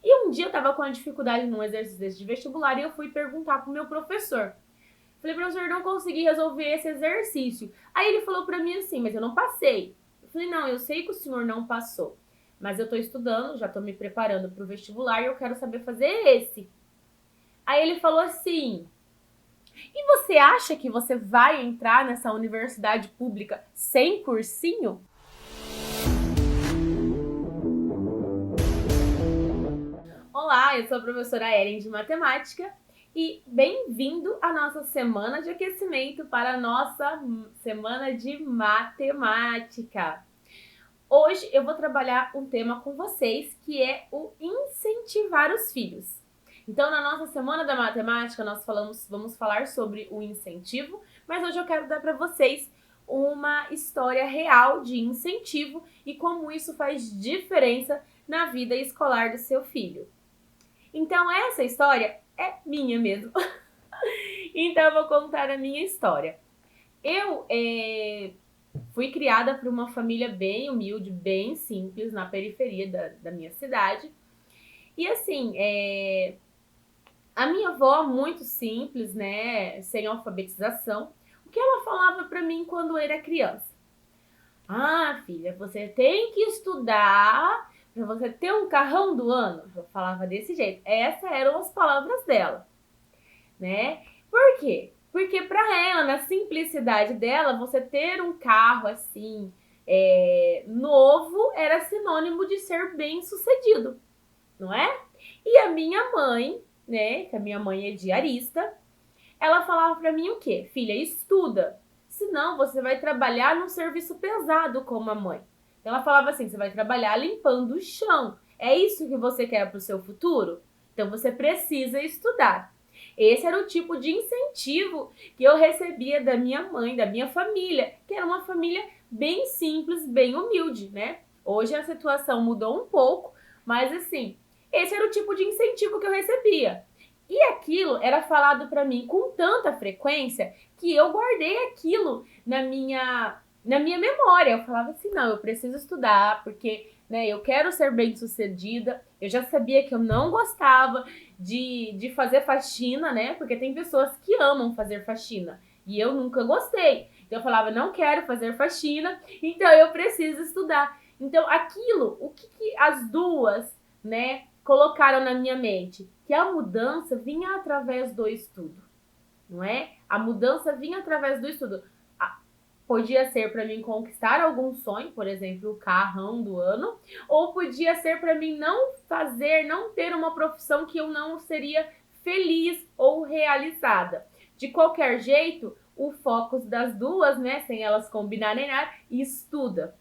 E um dia eu tava com uma dificuldade num exercício desse de vestibular e eu fui perguntar pro meu professor. Falei, professor, não consegui resolver esse exercício. Aí ele falou pra mim assim, mas eu não passei. Eu falei, não, eu sei que o senhor não passou, mas eu tô estudando, já tô me preparando pro vestibular e eu quero saber fazer esse. Aí ele falou assim, e você acha que você vai entrar nessa universidade pública sem cursinho? Olá, eu sou a professora Ellen de Matemática e bem-vindo à nossa semana de aquecimento para a nossa semana de matemática. Hoje eu vou trabalhar um tema com vocês que é o incentivar os filhos. Então, na nossa semana da matemática, nós vamos falar sobre o incentivo, mas hoje eu quero dar para vocês uma história real de incentivo e como isso faz diferença na vida escolar do seu filho. Então, essa história é minha mesmo. Então, eu vou contar a minha história. Eu fui criada por uma família bem humilde, bem simples, na periferia da minha cidade. E assim, a minha avó, muito simples, né, sem alfabetização, o que ela falava para mim quando eu era criança? Ah, filha, você tem que estudar para você ter um carrão do ano. Eu falava desse jeito. Essas eram as palavras dela, né? Por quê? Porque para ela, na simplicidade dela, você ter um carro assim, novo, era sinônimo de ser bem sucedido, não é? E a minha mãe, né, que a minha mãe é diarista, ela falava para mim o quê? Filha, estuda, senão você vai trabalhar num serviço pesado como a mãe. Então ela falava assim, você vai trabalhar limpando o chão. É isso que você quer para o seu futuro? Então você precisa estudar. Esse era o tipo de incentivo que eu recebia da minha mãe, da minha família, que era uma família bem simples, bem humilde, né? Hoje a situação mudou um pouco, mas assim, esse era o tipo de incentivo que eu recebia. E aquilo era falado para mim com tanta frequência que eu guardei aquilo na minha memória. Eu falava assim, não, eu preciso estudar porque, né, eu quero ser bem-sucedida. Eu já sabia que eu não gostava de fazer faxina, né? Porque tem pessoas que amam fazer faxina e eu nunca gostei. Então eu falava, não quero fazer faxina, então eu preciso estudar. Então aquilo, o que as duas, né, colocaram na minha mente? Que a mudança vinha através do estudo, não é? A mudança vinha através do estudo. Podia ser para mim conquistar algum sonho, por exemplo, o carrão do ano, ou podia ser para mim não ter uma profissão que eu não seria feliz ou realizada. De qualquer jeito, o foco das duas, né, sem elas combinarem nada, estuda,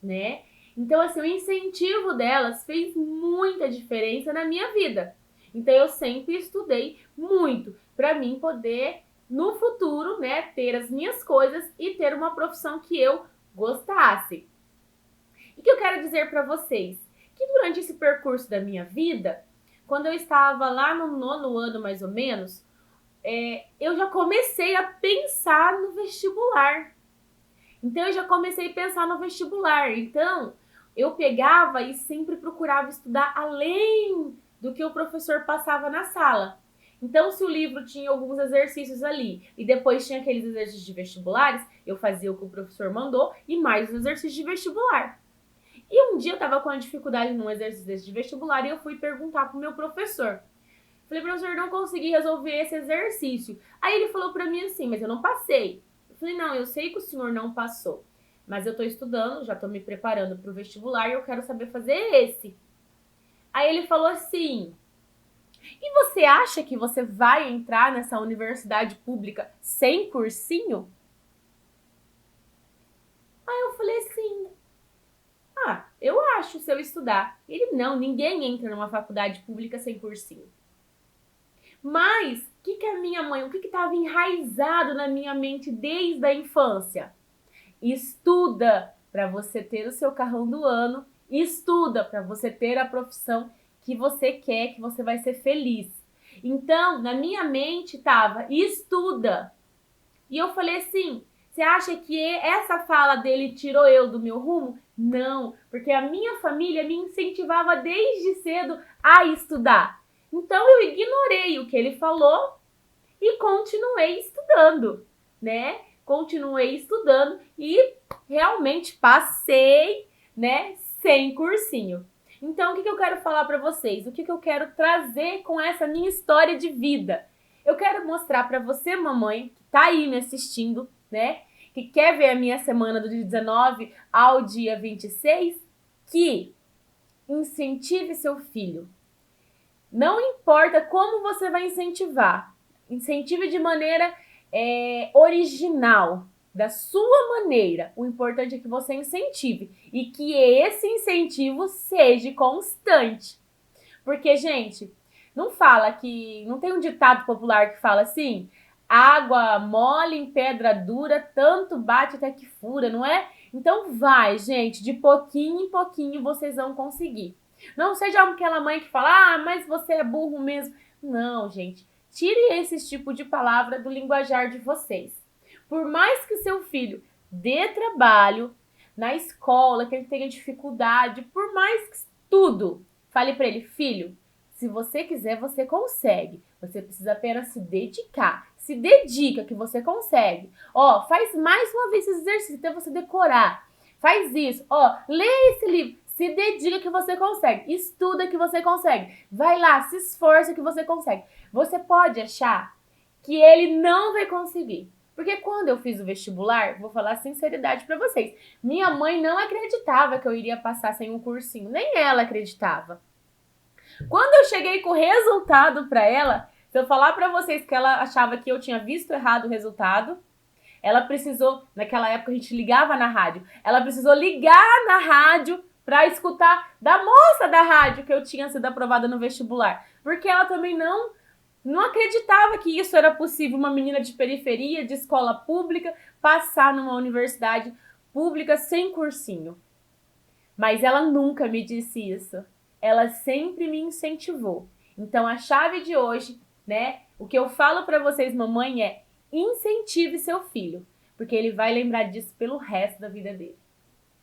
né? Então, assim, o incentivo delas fez muita diferença na minha vida. Então, eu sempre estudei muito para mim poder, no futuro, né, ter as minhas coisas e ter uma profissão que eu gostasse. E o que eu quero dizer para vocês? Que durante esse percurso da minha vida, quando eu estava lá no 9º ano, mais ou menos, eu já comecei a pensar no vestibular. Então, eu já comecei a pensar no vestibular. Então, eu pegava e sempre procurava estudar além do que o professor passava na sala. Então, se o livro tinha alguns exercícios ali e depois tinha aqueles exercícios de vestibulares, eu fazia o que o professor mandou e mais os exercícios de vestibular. E um dia eu estava com uma dificuldade num exercício desse de vestibular e eu fui perguntar pro meu professor. Falei, professor, não consegui resolver esse exercício. Aí ele falou para mim assim, mas eu não passei. Eu falei, não, eu sei que o senhor não passou, mas eu tô estudando, já tô me preparando pro vestibular e eu quero saber fazer esse. Aí ele falou assim, e você acha que você vai entrar nessa universidade pública sem cursinho? Aí eu falei assim, eu acho se eu estudar. Ele, não, ninguém entra numa faculdade pública sem cursinho. Mas o que estava enraizado na minha mente desde a infância? Estuda para você ter o seu carrão do ano, estuda para você ter a profissão que você quer, que você vai ser feliz. Então, na minha mente estava estuda. E eu falei assim, você acha que essa fala dele tirou eu do meu rumo? Não, porque a minha família me incentivava desde cedo a estudar. Então eu ignorei o que ele falou e continuei estudando, né? Continuei estudando e realmente passei, né, sem cursinho. Então, o que eu quero falar para vocês? O que eu quero trazer com essa minha história de vida? Eu quero mostrar para você, mamãe, que tá aí me assistindo, né? Que quer ver a minha semana do dia 19 ao dia 26, que incentive seu filho. Não importa como você vai incentivar. Incentive de maneira original, da sua maneira. O importante é que você incentive e que esse incentivo seja constante. Porque, gente, não tem um ditado popular que fala assim: água mole em pedra dura, tanto bate até que fura, não é? Então vai, gente, de pouquinho em pouquinho vocês vão conseguir. Não seja aquela mãe que fala, mas você é burro mesmo. Não, gente. Tire esse tipo de palavra do linguajar de vocês. Por mais que seu filho dê trabalho na escola, que ele tenha dificuldade, por mais que tudo, fale para ele, filho, se você quiser, você consegue. Você precisa apenas se dedicar. Se dedica que você consegue. Faz mais uma vez esse exercício até você decorar. Faz isso. Lê esse livro. Se dedica que você consegue. Estuda que você consegue. Vai lá, se esforça que você consegue. Você pode achar que ele não vai conseguir. Porque quando eu fiz o vestibular, vou falar sinceridade para vocês, minha mãe não acreditava que eu iria passar sem um cursinho. Nem ela acreditava. Quando eu cheguei com o resultado para ela, se eu falar para vocês que ela achava que eu tinha visto errado o resultado, ela precisou, naquela época a gente ligava na rádio, ela precisou ligar na rádio para escutar da moça da rádio que eu tinha sido aprovada no vestibular. Porque ela também não acreditava que isso era possível, uma menina de periferia, de escola pública, passar numa universidade pública sem cursinho. Mas ela nunca me disse isso. Ela sempre me incentivou. Então a chave de hoje, né? O que eu falo para vocês, mamãe, é incentive seu filho, porque ele vai lembrar disso pelo resto da vida dele.